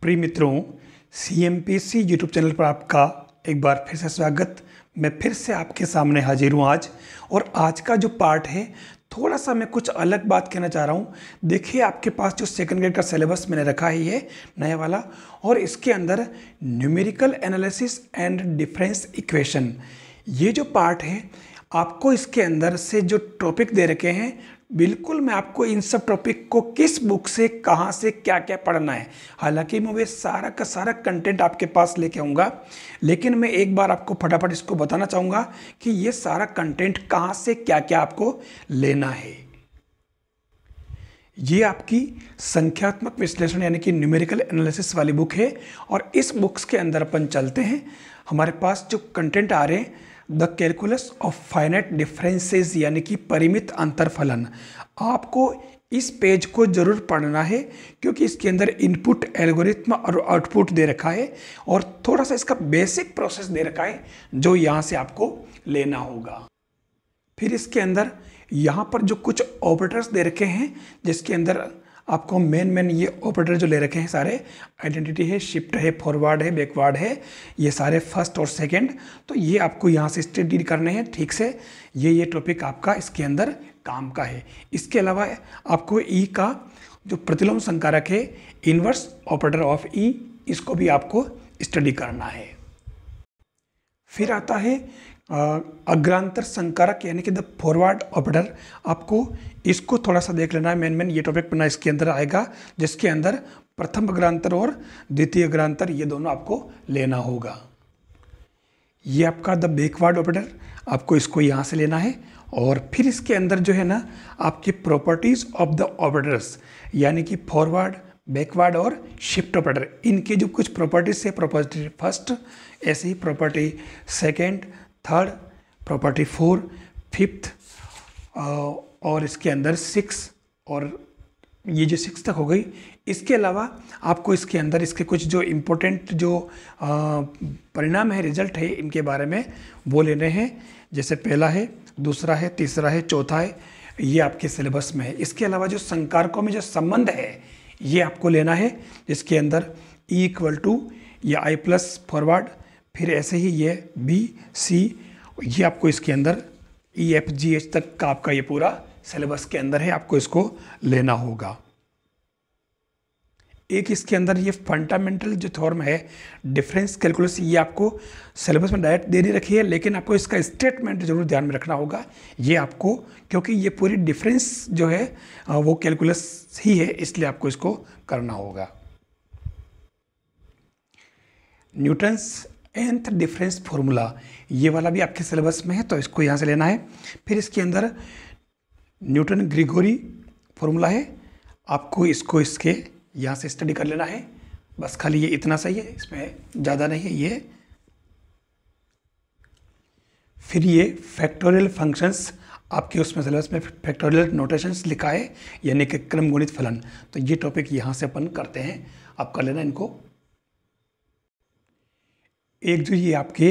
प्रिय मित्रों, CMPC YouTube channel पर आपका एक बार फिर से स्वागत। मैं फिर से आपके सामने हाजिर हूँ आज। और आज का जो पार्ट है, थोड़ा सा मैं कुछ अलग बात कहना चाह रहा हूँ। देखिए, आपके पास जो सेकंड ग्रेड का सिलेबस मैंने रखा है ये नया वाला, और इसके अंदर numerical analysis and difference equation, ये जो पार्ट है, आपको इसके अंदर से जो टॉपिक दे रखे हैं, बिल्कुल मैं आपको इन सब टॉपिक को किस बुक से कहाँ से क्या क्या पढ़ना है, हालांकि मैं वे सारा का सारा कंटेंट आपके पास लेके आऊँगा, लेकिन मैं एक बार आपको फटाफट इसको बताना चाहूँगा कि ये सारा कंटेंट कहाँ से क्या क्या आपको लेना है। ये आपकी संख्यात्मक विश्लेषण यानी कि न्यूमेरिकल एनालिसिस वाली बुक है, और इस बुक्स के अंदर अपन चलते हैं। हमारे पास जो कंटेंट आ रहे हैं, the calculus of finite differences यानी कि परिमित अंतरफलन, आपको इस पेज को जरूर पढ़ना है, क्योंकि इसके अंदर इनपुट एल्गोरिथम और आउटपुट दे रखा है, और थोड़ा सा इसका बेसिक प्रोसेस दे रखा है जो यहाँ से आपको लेना होगा। फिर इसके अंदर यहाँ पर जो कुछ ऑपरेटर्स दे रखे हैं, जिसके अंदर आपको मेन ये ऑपरेटर जो ले रखे हैं सारे, आइडेंटिटी है, शिफ्ट है, फॉरवर्ड है, बैकवर्ड है, ये सारे फर्स्ट और सेकंड, तो ये आपको यहाँ से स्टडी करने हैं ठीक से। ये टॉपिक आपका इसके अंदर काम का है। इसके अलावा आपको ई का जो प्रतिलोम संकारक है, इनवर्स ऑपरेटर ऑफ ई, इसको भी आपको स्टडी करना है। फिर आता है अग्रांतर संकारक यानी कि द फॉरवर्ड ऑपरेटर, आपको इसको थोड़ा सा देख लेना है। मेन ये टॉपिक पढ़ना इसके अंदर आएगा, जिसके अंदर प्रथम अग्रांतर और द्वितीय अग्रांतर ये दोनों आपको लेना होगा। ये आपका द बैकवर्ड ऑपरेटर, आपको इसको यहाँ से लेना है। और फिर इसके अंदर जो है ना, आपकी प्रॉपर्टीज ऑफ द ऑपरेटर्स यानी कि फॉरवर्ड, बैकवर्ड और शिफ्ट ऑपरेटर, इनके जो कुछ प्रॉपर्टीज है, प्रॉपर्टी फर्स्ट, ऐसे ही property second, third, property 4, fifth, और इसके अंदर 6, और ये जो 6 तक हो गई। इसके अलावा आपको इसके अंदर इसके कुछ जो इम्पोर्टेंट जो परिणाम है, रिजल्ट है, इनके बारे में वो लेने हैं। जैसे पहला है, दूसरा है, तीसरा है, चौथा है, ये आपके सिलेबस में है। इसके अलावा जो संकारकों में जो संबंध है, ये आपको लेना है, जिसके अंदर E = या I+ फॉरवर्ड, फिर ऐसे ही ये B, C, ये आपको इसके अंदर E, F, G, H तक का आपका ये पूरा सिलेबस के अंदर है, आपको इसको लेना होगा। एक इसके अंदर ये फंडामेंटल जो थ्योरम है, डिफरेंस कैलकुलस, ये आपको सिलेबस में डायरेक्ट दे नहीं रखी है, लेकिन आपको इसका स्टेटमेंट जरूर ध्यान में रखना होगा। ये आपको, क्योंकि ये पूरी डिफरेंस जो है वो कैलकुलस ही है, इसलिए आपको इसको करना होगा। न्यूटन्स nth डिफरेंस फॉर्मूला, ये वाला भी आपके सिलेबस में है, तो इसको यहाँ से लेना है। फिर इसके अंदर न्यूटन ग्रिगोरी फॉर्मूला है, आपको इसको इसके यहाँ से स्टडी कर लेना है। बस खाली ये इतना सही है, इसमें ज़्यादा नहीं है ये। फिर ये फैक्टोरियल फंक्शंस, आपके उसमें सिलेबस में फैक्टोरियल नोटेशंस लिखा है, यानी कि क्रम गुणित फलन, तो ये टॉपिक यहाँ से अपन करते हैं, आप कर लेना इनको। एक जो ये आपके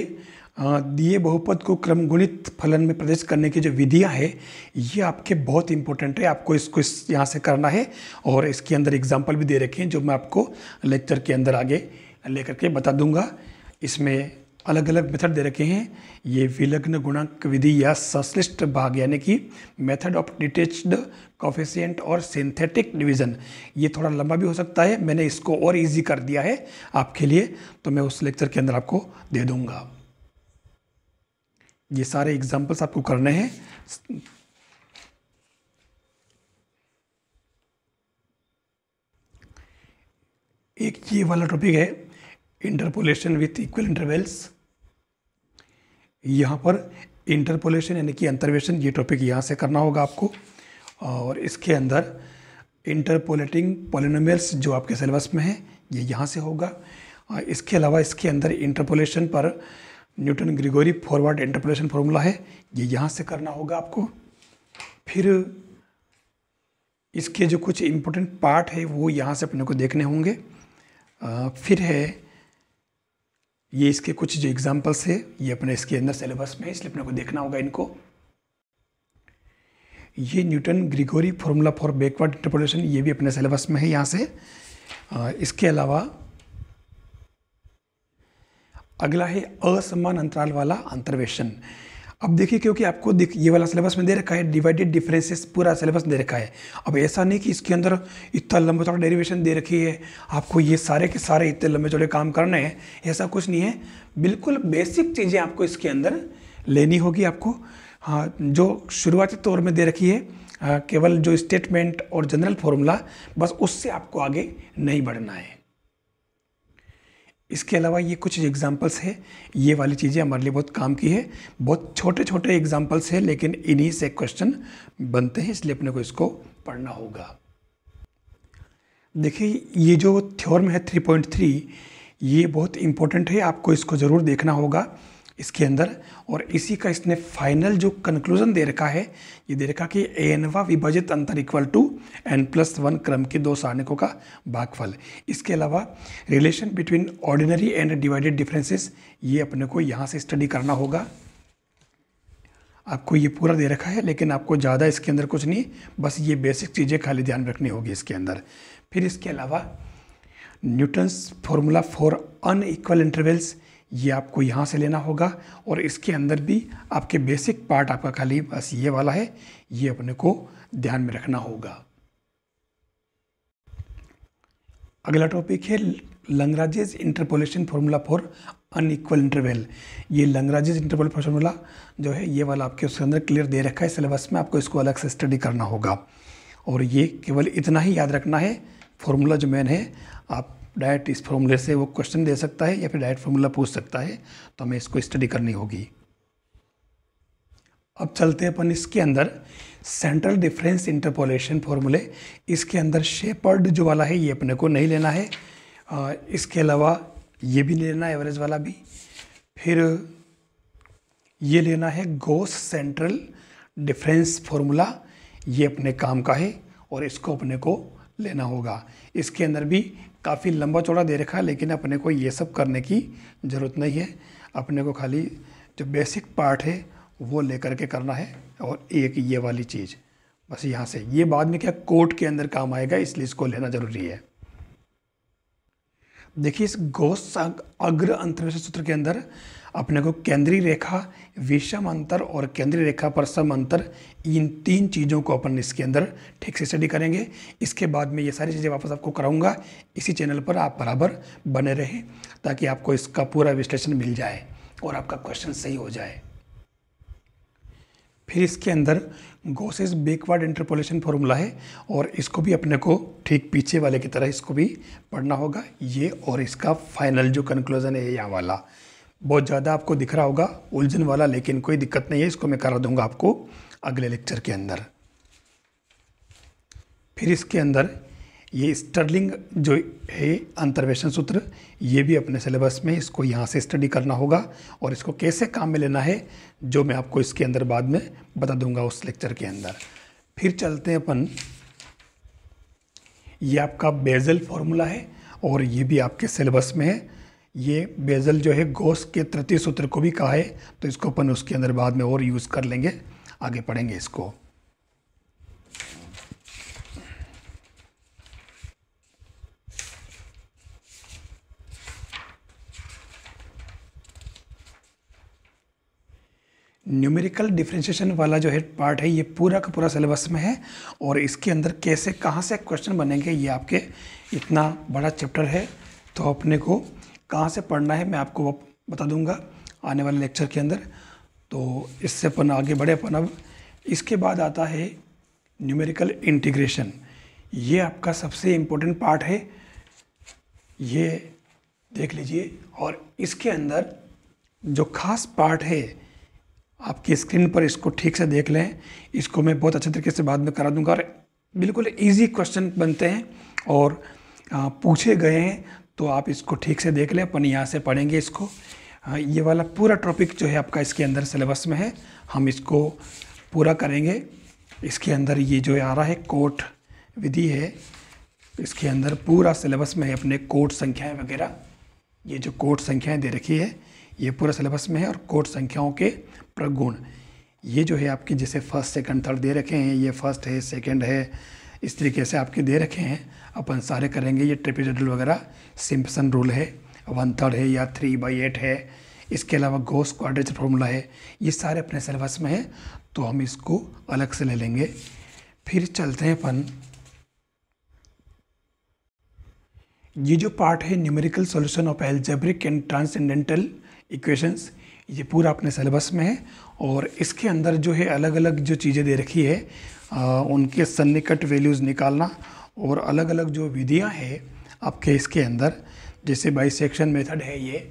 दिए बहुपद को क्रम गुणित फलन में प्रदर्शित करने की जो विधियां है, ये आपके बहुत इंपॉर्टेंट है, आपको इसको यहाँ से करना है। और इसके अंदर एग्जाम्पल भी दे रखे हैं, जो मैं आपको लेक्चर के अंदर आगे लेकर के बता दूंगा। इसमें अलग अलग मेथड दे रखे हैं, ये विलग्न गुणक विधि या संश्लिष्ट भाग यानी कि मेथड ऑफ डिटेच्ड कोफिशिएंट और सिंथेटिक डिवीजन, ये थोड़ा लंबा भी हो सकता है, मैंने इसको और इजी कर दिया है आपके लिए, तो मैं उस लेक्चर के अंदर आपको दे दूंगा। ये सारे एग्जाम्पल्स आपको करने हैं। एक ये वाला टॉपिक है, इंटरपोलेशन विथ इक्वल इंटरवल्स। यहाँ पर इंटरपोलेशन यानी कि अंतर्वेशन, ये टॉपिक यहाँ से करना होगा आपको। और इसके अंदर इंटरपोलेटिंग पॉलिनोमियल्स जो आपके सिलेबस में है, ये यहाँ से होगा। इसके अलावा इसके अंदर इंटरपोलेशन पर Newton Gregory forward interpolation formula है, ये यहाँ से करना होगा आपको। फिर इसके जो कुछ इम्पोर्टेंट पार्ट है, वो यहाँ से अपने को देखने होंगे। फिर है ये इसके कुछ जो एग्जाम्पल्स है, ये अपने इसके अंदर सिलेबस में है, इसलिए अपने को देखना होगा इनको। ये Newton Gregory formula for backward interpolation, ये भी अपने सिलेबस में है यहाँ से। इसके अलावा अगला है असमान अंतराल वाला अंतर्वेशन। अब देखिए, क्योंकि आपको ये वाला सिलेबस में दे रखा है, डिवाइडेड डिफरेंसेस पूरा सिलेबस दे रखा है। अब ऐसा नहीं कि इसके अंदर इतना लंबा चौड़ा डेरिवेशन दे रखी है, आपको ये सारे के सारे इतने लंबे चौड़े काम करने हैं, ऐसा कुछ नहीं है। बिल्कुल बेसिक चीज़ें आपको इसके अंदर लेनी होगी आपको। हाँ, जो शुरुआती तौर में दे रखी है, केवल जो स्टेटमेंट और जनरल फॉर्मूला, बस उससे आपको आगे नहीं बढ़ना है। इसके अलावा ये कुछ एग्जाम्पल्स है, ये वाली चीज़ें हमारे लिए बहुत काम की है। बहुत छोटे छोटे एग्जाम्पल्स है, लेकिन इन्हीं से क्वेश्चन बनते हैं, इसलिए अपने को इसको पढ़ना होगा। देखिए, ये जो थ्योरम है 3.3, ये बहुत इम्पोर्टेंट है, आपको इसको ज़रूर देखना होगा इसके अंदर। और इसी का इसने फाइनल जो कंक्लूजन दे रखा है, ये दे रखा कि एनवा विभाजित अंतर इक्वल टू n+1 क्रम के दो सारणिकों का भागफल। इसके अलावा relation between ordinary and divided differences, ये अपने को यहाँ से स्टडी करना होगा। आपको ये पूरा दे रखा है, लेकिन आपको ज़्यादा इसके अंदर कुछ नहीं, बस ये बेसिक चीज़ें खाली ध्यान रखनी होगी इसके अंदर। फिर इसके अलावा Newton's formula for unequal intervals, ये आपको यहाँ से लेना होगा। और इसके अंदर भी आपके बेसिक पार्ट आपका खाली बस ये वाला है, ये अपने को ध्यान में रखना होगा। अगला टॉपिक है Lagrange's interpolation formula for unequal interval. ये लैग्रांजेस इंटरपोल फॉर्मूला जो है, ये वाला आपके उसके अंदर क्लियर दे रखा है सिलेबस में, आपको इसको अलग से स्टडी करना होगा। और ये केवल इतना ही याद रखना है, फॉर्मूला जो मेन है, आप डायरेक्ट इस फॉर्मूले से वो क्वेश्चन दे सकता है या फिर डायरेक्ट फॉर्मूला पूछ सकता है, तो हमें इसको स्टडी करनी होगी। अब चलते हैं अपन इसके अंदर सेंट्रल डिफरेंस इंटरपोलेशन फॉर्मूले। इसके अंदर शेपर्ड जो वाला है, ये अपने को नहीं लेना है। इसके अलावा ये भी लेना है, एवरेज वाला भी। फिर ये लेना है गॉस सेंट्रल डिफरेंस फॉर्मूला, ये अपने काम का है और इसको अपने को लेना होगा। इसके अंदर भी काफ़ी लंबा चौड़ा दे रखा है, लेकिन अपने को ये सब करने की ज़रूरत नहीं है। अपने को खाली जो बेसिक पार्ट है वो लेकर के करना है। और एक ये वाली चीज़ बस यहाँ से, ये बाद में क्या कोर्ट के अंदर काम आएगा, इसलिए इसको लेना ज़रूरी है। देखिए, इस गॉस अग्र अंतर्वेशन सूत्र के अंदर अपने को केंद्रीय रेखा, विषम अंतर और केंद्रीय रेखा पर सम अंतर, इन तीन चीज़ों को अपन इसके अंदर ठीक से स्टडी करेंगे। इसके बाद में ये सारी चीज़ें वापस आपको कराऊंगा। इसी चैनल पर आप बराबर बने रहें, ताकि आपको इसका पूरा विश्लेषण मिल जाए और आपका क्वेश्चन सही हो जाए। फिर इसके अंदर गॉसेस बैकवर्ड इंटरपोलेशन फॉर्मूला है, और इसको भी अपने को ठीक पीछे वाले की तरह इसको भी पढ़ना होगा। ये और इसका फाइनल जो कंक्लूजन है, यहाँ वाला बहुत ज़्यादा आपको दिख रहा होगा उलझन वाला, लेकिन कोई दिक्कत नहीं है, इसको मैं करा दूंगा आपको अगले लेक्चर के अंदर। फिर इसके अंदर ये स्टर्लिंग जो है अंतर्वेशन सूत्र, ये भी अपने सिलेबस में, इसको यहाँ से स्टडी करना होगा। और इसको कैसे काम में लेना है, जो मैं आपको इसके अंदर बाद में बता दूंगा उस लेक्चर के अंदर। फिर चलते हैं अपन, ये आपका बेजल फॉर्मूला है और ये भी आपके सिलेबस में है। ये बेजल जो है गॉस के तृतीय सूत्र को भी कहा है, तो इसको अपन उसके अंदर बाद में और यूज़ कर लेंगे, आगे पढ़ेंगे इसको। न्यूमेरिकल डिफरेंशिएशन वाला जो है पार्ट है, ये पूरा का पूरा सिलेबस में है। और इसके अंदर कैसे कहाँ से क्वेश्चन बनेंगे, ये आपके इतना बड़ा चैप्टर है, तो अपने को कहाँ से पढ़ना है मैं आपको बता दूंगा आने वाले लेक्चर के अंदर। तो इससे अपन आगे बढ़े अपन। अब इसके बाद आता है न्यूमेरिकल इंटीग्रेशन। ये आपका सबसे इम्पोर्टेंट पार्ट है, ये देख लीजिए। और इसके अंदर जो खास पार्ट है, आपकी स्क्रीन पर इसको ठीक से देख लें, इसको मैं बहुत अच्छे तरीके से बाद में करा दूंगा। और बिल्कुल इजी क्वेश्चन बनते हैं और पूछे गए हैं, तो आप इसको ठीक से देख लें। अपन यहाँ से पढ़ेंगे इसको। ये वाला पूरा टॉपिक जो है आपका इसके अंदर सिलेबस में है, हम इसको पूरा करेंगे। इसके अंदर ये जो आ रहा है कोट विधि है, इसके अंदर पूरा सिलेबस में है अपने कोट संख्याएं वगैरह। ये जो कोट संख्याएं दे रखी है, ये पूरा सिलेबस में है। और कोट संख्याओं के प्रगुण, ये जो है आपकी जैसे फर्स्ट सेकंड थर्ड दे रखे हैं, ये फर्स्ट है सेकंड है, इस तरीके से आपके दे रखे हैं। अपन सारे करेंगे। ये ट्रेपेजोइडल वगैरह सिम्पसन रूल है, 1/3 है या 3/8 है। इसके अलावा गॉस क्वाड्रेचर फॉर्मूला है, ये सारे अपने सिलेबस में है, तो हम इसको अलग से ले लेंगे। फिर चलते हैं अपन, ये जो पार्ट है numerical solution of algebraic and transcendental equations, ये पूरा अपने सिलेबस में है। और इसके अंदर जो है अलग अलग जो चीज़ें दे रखी है, उनके सन्निकट वैल्यूज़ निकालना और अलग अलग जो विधियां हैं आपके इसके अंदर, जैसे बाइसेक्शन मेथड है ये।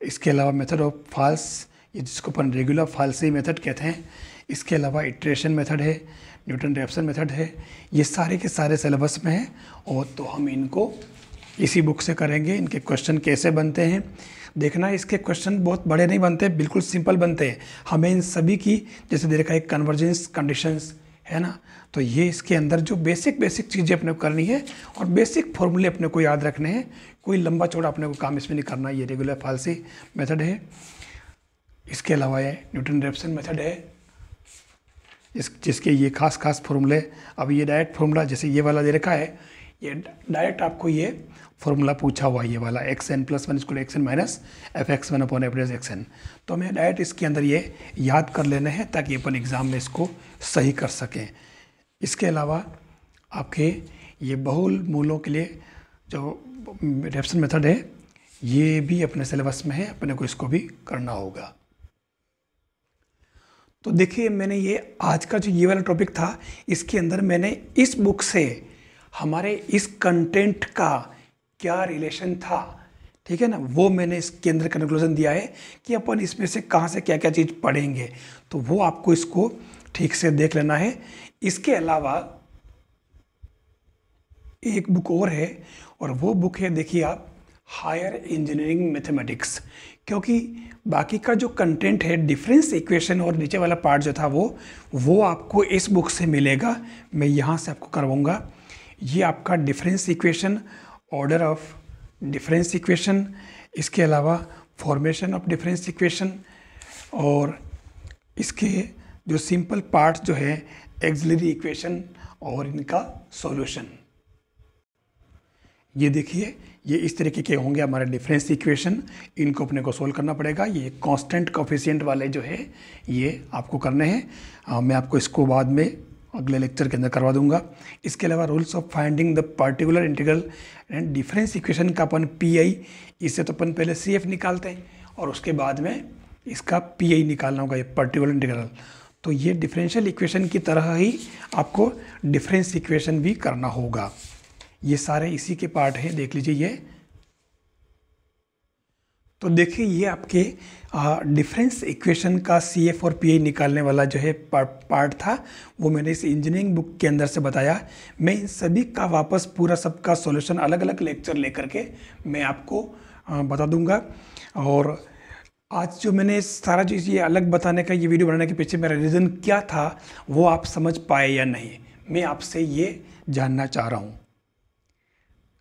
इसके अलावा मेथड ऑफ फाल्स, ये जिसको अपन रेगुलर फाल्सी मेथड कहते हैं। इसके अलावा इटरेशन मेथड है, न्यूटन रैप्सन मेथड है, ये सारे के सारे सिलेबस में हैं। और तो हम इनको इसी बुक से करेंगे। इनके क्वेश्चन कैसे बनते हैं देखना, इसके क्वेश्चन बहुत बड़े नहीं बनते, बिल्कुल सिंपल बनते हैं। हमें इन सभी की, जैसे दे रखा है कन्वर्जेंस कंडीशंस है ना, तो ये इसके अंदर जो बेसिक चीज़ें अपने को करनी है और बेसिक फॉर्मूले अपने को याद रखने हैं। कोई लंबा चौड़ा अपने को काम इसमें नहीं करना। ये रेगुलर फाल्सी मेथड है। इसके अलावा ये न्यूटन रैप्सन मेथड है, जिसके ये खास फॉर्मूले। अब ये डायरेक्ट फॉर्मूला जैसे ये वाला दे रखा है, ये डायरेक्ट आपको ये फॉर्मूला पूछा हुआ है, ये वाला xn+1 = xn - fx1/f(xn). तो हमें डायरेक्ट इसके अंदर ये याद कर लेने हैं ताकि अपन एग्ज़ाम में इसको सही कर सकें। इसके अलावा आपके ये बहुल मूलों के लिए जो रैप्सन मेथड है, ये भी अपने सिलेबस में है, अपने को इसको भी करना होगा। तो देखिए, मैंने ये आज का जो ये वाला टॉपिक था, इसके अंदर मैंने इस बुक से हमारे इस कंटेंट का क्या रिलेशन था, ठीक है ना, वो मैंने इसके अंदर कंक्लूजन दिया है कि अपन इसमें से कहाँ से क्या क्या चीज़ पढ़ेंगे। तो वो आपको इसको ठीक से देख लेना है। इसके अलावा एक बुक और है, और वो बुक है, देखिए आप, हायर इंजीनियरिंग मैथमेटिक्स। क्योंकि बाकी का जो कंटेंट है, डिफरेंस इक्वेशन और नीचे वाला पार्ट जो था वो आपको इस बुक से मिलेगा। मैं यहाँ से आपको करवाऊँगा। ये आपका difference equation, order of difference equation, इसके अलावा फॉर्मेशन ऑफ डिफरेंस इक्वेशन, और इसके जो सिंपल पार्ट जो है एक्सिलरी इक्वेशन और इनका सॉल्यूशन। ये देखिए, ये इस तरीके के होंगे हमारे डिफरेंस इक्वेशन। इनको अपने को सोल्व करना पड़ेगा। ये कांस्टेंट कोफिशिएंट वाले जो है ये आपको करने हैं। मैं आपको इसको बाद में अगले लेक्चर के अंदर करवा दूंगा। इसके अलावा rules of finding the particular integral and difference equation का अपन पीआई, इससे तो अपन पहले सीएफ निकालते हैं और उसके बाद में इसका पीआई निकालना होगा, ये पर्टिकुलर इंटीग्रल। तो ये डिफरेंशियल इक्वेशन की तरह ही आपको डिफरेंस इक्वेशन भी करना होगा। ये सारे इसी के पार्ट हैं, देख लीजिए ये। तो देखिए, ये आपके डिफरेंस इक्वेशन का सीएफ और पीआई निकालने वाला जो है पार्ट था, वो मैंने इस इंजीनियरिंग बुक के अंदर से बताया। मैं इन सभी का वापस पूरा सबका सॉल्यूशन अलग अलग लेक्चर लेकर के मैं आपको बता दूंगा। और आज जो मैंने सारा चीज़ ये अलग बताने का, ये वीडियो बनाने के पीछे मेरा रीज़न क्या था, वो आप समझ पाए या नहीं, मैं आपसे ये जानना चाह रहा हूँ।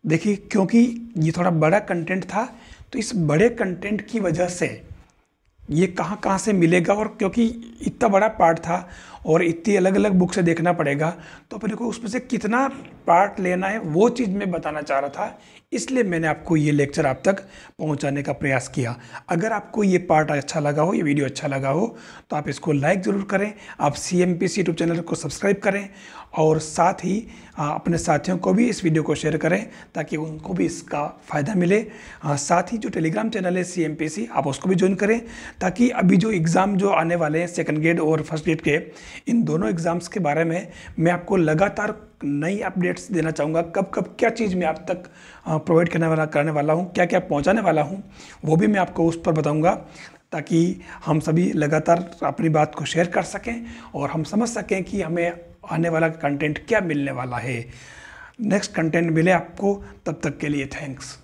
देखिए, क्योंकि ये थोड़ा बड़ा कंटेंट था, तो इस बड़े कंटेंट की वजह से ये कहाँ से मिलेगा, और क्योंकि इतना बड़ा पार्ट था और इतनी अलग अलग बुक से देखना पड़ेगा, तो अपने को उसमें से कितना पार्ट लेना है वो चीज़ मैं बताना चाह रहा था। इसलिए मैंने आपको ये लेक्चर आप तक पहुंचाने का प्रयास किया। अगर आपको ये पार्ट अच्छा लगा हो, ये वीडियो अच्छा लगा हो, तो आप इसको लाइक ज़रूर करें। आप CMPC यूट्यूब चैनल को सब्सक्राइब करें और साथ ही अपने साथियों को भी इस वीडियो को शेयर करें ताकि उनको भी इसका फ़ायदा मिले। साथ ही जो टेलीग्राम चैनल है CMPC, आप उसको भी ज्वाइन करें ताकि अभी जो एग्ज़ाम जो आने वाले हैं, सेकंड ग्रेड और फर्स्ट ग्रेड के, इन दोनों एग्ज़ाम्स के बारे में मैं आपको लगातार नई अपडेट्स देना चाहूँगा। कब कब क्या चीज़ मैं आप तक प्रोवाइड करने वाला हूँ, क्या क्या पहुँचाने वाला हूँ, वो भी मैं आपको उस पर बताऊँगा, ताकि हम सभी लगातार अपनी बात को शेयर कर सकें और हम समझ सकें कि हमें आने वाला कंटेंट क्या मिलने वाला है। नेक्स्ट कंटेंट मिले आपको, तब तक के लिए थैंक्स।